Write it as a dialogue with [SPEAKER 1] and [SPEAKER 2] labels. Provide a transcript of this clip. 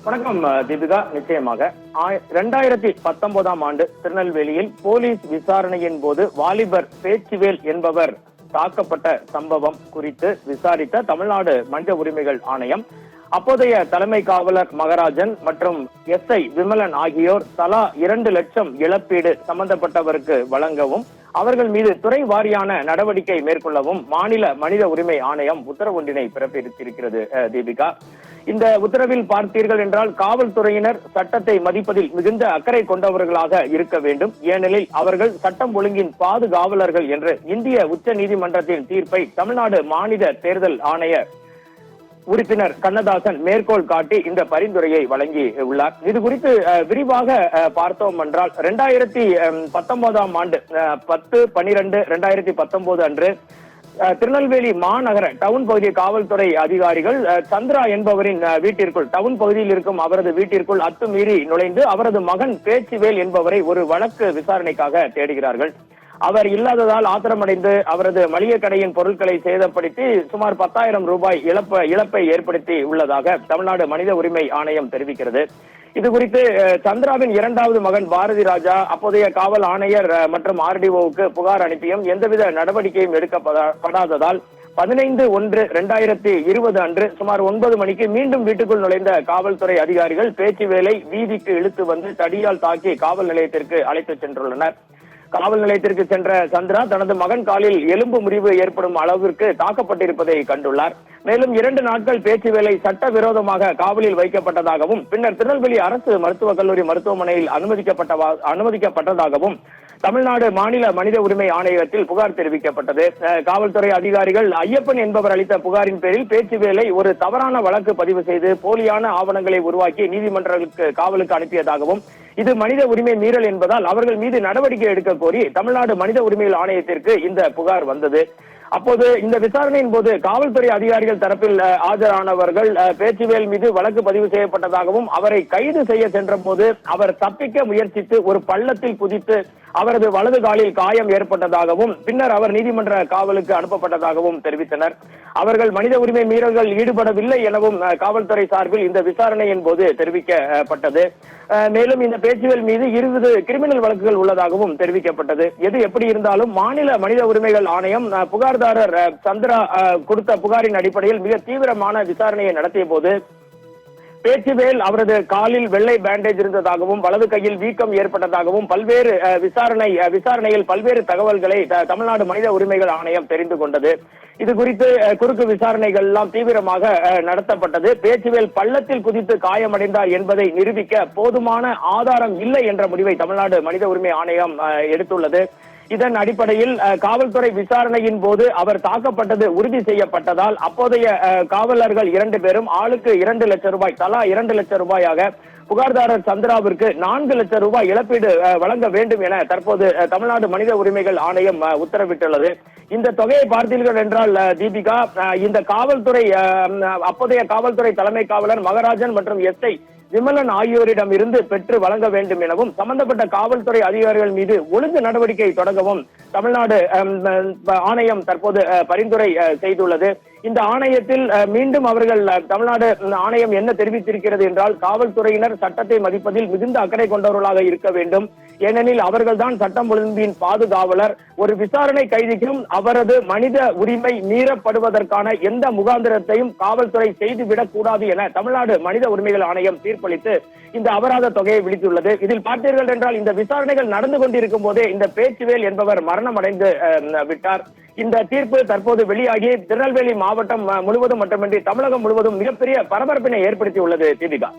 [SPEAKER 1] வணக்கம் தீபிகா. நிச்சயமாக 2019ஆம் ஆண்டு திருநெல்வேலியில் போலீஸ் விசாரணையின் போது வாலிபர் பேச்சுவேல் என்பவர் தாக்கப்பட்ட சம்பவம் குறித்து விசாரித்த தமிழ்நாடு மனித உரிமைகள் ஆணையம் அப்போதைய தலைமை காவலர் மகராஜன் மற்றும் SI விமலன் ஆகியோர் தலா 2 லட்சம் இழப்பீடு சம்பந்தப்பட்டவருக்கு வழங்கவும் அவர்கள் மீது துறை வாரியான நடவடிக்கை மேற்கொள்ளவும் மாநில மனித உரிமை ஆணையம் உத்தரவொன்றினை பிறப்பித்திருக்கிறது. தீபிகா, இந்த உத்தரவில் பார்த்தீர்கள் என்றால் காவல்துறையினர் சட்டத்தை மதிப்பதில் மிகுந்த அக்கறை கொண்டவர்களாக இருக்க வேண்டும். ஏனெனில் அவர்கள் சட்டம் ஒழுங்கின் பாதுகாவலர்கள் என்று இந்திய உச்ச நீதிமன்றத்தின் தீர்ப்பை தமிழ்நாடு மாநில தேர்தல் ஆணைய உறுப்பினர் கண்ணதாசன் மேற்கோள் காட்டி இந்த பரிந்துரையை வழங்கி உள்ளார். இது குறித்து விரிவாக பார்த்தோம் என்றால் 2019ஆம் ஆண்டு 10/12/2019 அன்று திருநெல்வேலி மாநகர டவுன் பகுதி காவல்துறை அதிகாரிகள் சந்திரா என்பவரின் வீட்டிற்குள், டவுன் பகுதியில் இருக்கும் அவரது வீட்டிற்குள் அத்துமீறி நுழைந்து அவரது மகன் பேச்சுவேல் என்பவரை ஒரு வழக்கு விசாரணைக்காக தேடுகிறார்கள். அவர் இல்லாததால் ஆத்திரமடைந்து அவரது மளிகை கடையின் பொருட்களை சேதப்படுத்தி சுமார் 10,000 ரூபாய் இழப்பை ஏற்படுத்தி உள்ளதாக தமிழ்நாடு மனித உரிமை ஆணையம் தெரிவிக்கிறது. இது குறித்து சந்திராவின் 2வது மகன் பாரதி ராஜா அப்போதைய காவல் ஆணையர் மற்றும் RDOவுக்கு புகார் அனுப்பியும் எந்தவித நடவடிக்கையும் எடுக்கப்படாததால் 15/1/2020 அன்று சுமார் 9 மணிக்கு மீண்டும் வீட்டுக்குள் நுழைந்த காவல்துறை அதிகாரிகள் பேச்சுவேலை வீதிக்கு இழுத்து வந்து தடியால் தாக்கி காவல் நிலையத்திற்கு அழைத்துச் சென்றுள்ளனர். காவல் நிலையத்திற்கு சென்ற சந்திரா தனது மகன் காலில் எலும்பு முறிவு ஏற்படும் அளவிற்கு தாக்கப்பட்டிருப்பதை கண்டுள்ளார். மேலும் 2 நாட்கள் பேச்சுவேலை சட்டவிரோதமாக காவலில் வைக்கப்பட்டதாகவும் பின்னர் திருநெல்வேலி அரசு மருத்துவக் கல்லூரி மருத்துவமனையில் அனுமதிக்கப்பட்டதாகவும் தமிழ்நாடு மாநில மனித உரிமை ஆணையத்தில் புகார் தெரிவிக்கப்பட்டது. காவல்துறை அதிகாரிகள் ஐயப்பன் என்பவர் அளித்த புகாரின் பேரில் பேச்சுவேலை ஒரு தவறான வழக்கு பதிவு செய்து போலியான ஆவணங்களை உருவாக்கி நீதிமன்றங்களுக்கு காவலுக்கு அனுப்பியதாகவும் இது மனித உரிமை மீறல் என்பதால் அவர்கள் மீது நடவடிக்கை எடுக்க கோரி தமிழ்நாடு மனித உரிமைகள் ஆணையத்திற்கு இந்த புகார் வந்தது. அப்போது இந்த விசாரணையின் போது காவல்துறை அதிகாரிகள் தரப்பில் ஆஜரானவர்கள் பேச்சுவேல் மீது வழக்கு பதிவு செய்யப்பட்டதாகவும் அவரை கைது செய்ய சென்ற போது அவர் தப்பிக்க முயற்சித்து ஒரு பள்ளத்தில் குதித்து அவரது வலது காலில் காயம் ஏற்பட்டதாகவும் பின்னர் அவர் நீதிமன்ற காவலுக்கு அனுப்பப்பட்டதாகவும் தெரிவித்தனர். அவர்கள் மனித உரிமை மீறல்கள் ஈடுபடவில்லை எனவும் காவல்துறை சார்பில் இந்த விசாரணையின் போது தெரிவிக்கப்பட்டது. மேலும் இந்த பேச்சுவேல் மீது 20 கிரிமினல் வழக்குகள் உள்ளதாகவும் தெரிவிக்கப்பட்டது. எது எப்படி இருந்தாலும் மாநில மனித உரிமைகள் ஆணையம் புகார்தாரர் சந்திரா கொடுத்த புகாரின் அடிப்படையில் மிக தீவிரமான விசாரணையை நடத்திய போது பேச்சுவேல் அவரது காலில் வெள்ளை பேண்டேஜ் இருந்ததாகவும் வலது கையில் வீக்கம் ஏற்பட்டதாகவும் பல்வேறு விசாரணையில் பல்வேறு தகவல்களை தமிழ்நாடு மனித உரிமைகள் ஆணையம் தெரிந்து கொண்டது. இது குறித்து குறுக்கு விசாரணைகள் எல்லாம் தீவிரமாக நடத்தப்பட்டது. பேச்சுவேல் பள்ளத்தில் குதித்து காயமடைந்தார் என்பதை நிரூபிக்க போதுமான ஆதாரம் இல்லை என்ற முடிவை தமிழ்நாடு மனித உரிமை ஆணையம் எடுத்துள்ளது. இதன் அடிப்படையில் காவல்துறை விசாரணையின் போது அவர் தாக்கப்பட்டது உறுதி செய்யப்பட்டதால் அப்போதைய காவலர்கள் 2 பேரும் ஆளுக்கு 2 லட்சம் ரூபாய் தலா 2 லட்சம் ரூபாயாக புகார்தாரர் சந்திராவிற்கு 4 லட்சம் ரூபாய் இழப்பீடு வழங்க வேண்டும் என தற்போது தமிழ்நாடு மனித உரிமைகள் ஆணையம் உத்தரவிட்டுள்ளது. இந்த தொகையை பார்த்தீர்கள் என்றால் தீபிகா, இந்த காவல்துறை அப்போதைய காவல்துறை தலைமை காவலர் மகராஜன் மற்றும் SI விமலன் ஆகியோரிடம் இருந்து பெற்று வழங்க வேண்டும் எனவும் சம்பந்தப்பட்ட காவல்துறை அதிகாரிகள் மீது ஒழுங்கு நடவடிக்கை தொடங்கவும் தமிழ்நாடு ஆணையம் தற்போது பரிந்துரை செய்துள்ளது. இந்த ஆணையத்தில் மீண்டும் அவர்கள் தமிழ்நாடு ஆணையம் என்ன தெரிவித்திருக்கிறது என்றால் காவல்துறையினர் சட்டத்தை மதிப்பதில் மிகுந்த அக்கறை கொண்டவர்களாக இருக்க வேண்டும். ஏனெனில் அவர்கள்தான் சட்டம் ஒழுங்கின் பாதுகாவலர். ஒரு விசாரணை கைதிக்கும் அவரது மனித உரிமை மீறப்படுவதற்கான எந்த முகாந்திரத்தையும் காவல்துறை செய்துவிடக் கூடாது என தமிழ்நாடு மனித உரிமைகள் ஆணையம் தீர்ப்பளித்து இந்த அபராத தொகையை விதித்துள்ளது. இதில் பார்த்தீர்கள் என்றால் இந்த விசாரணைகள் நடந்து கொண்டிருக்கும் போதே இந்த பேச்சுவேல் என்பவர் மரணம் அடைந்து விட்டார். இந்த தீர்ப்பு தற்போது வெளியாகி திருநெல்வேலி மாவட்டம் முழுவதும் மட்டுமின்றி தமிழகம் முழுவதும் மிகப்பெரிய பரபரப்பினை ஏற்படுத்தி உள்ளது. தீபிகா.